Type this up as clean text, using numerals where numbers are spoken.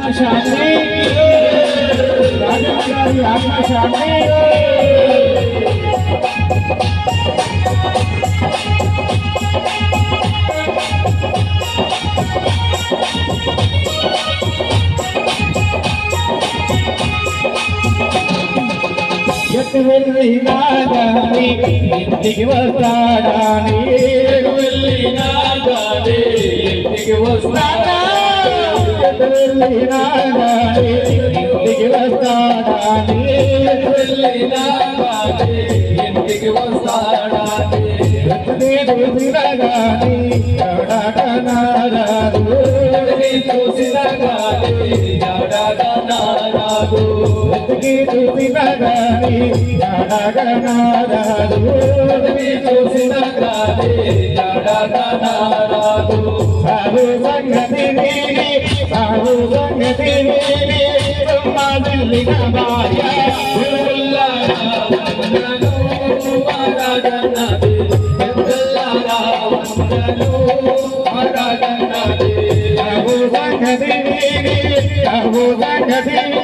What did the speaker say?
आत्मशांति राजकुमारी आत्मशांति వెళ్ళినాగాని ఇంటికి వస్తాడాని వెళ్ళినాగాని ఇంటికి వస్తాడా వెళ్ళినాగాని ఇంటికి వస్తాడాని వెళ్ళినాగాని ఇంటికి వస్తాడాని చూసినగాని ఎవడాగనారాదు చూసినగాని ఎవడాగనారాదు చూసినగాని ఎవడాగనారాదు చూసినగాని ఎవడాగనారాదు సాధు సంగతి సాధు సంగతి బ్రహ్మదిల్లిన భార్య Abu Bakr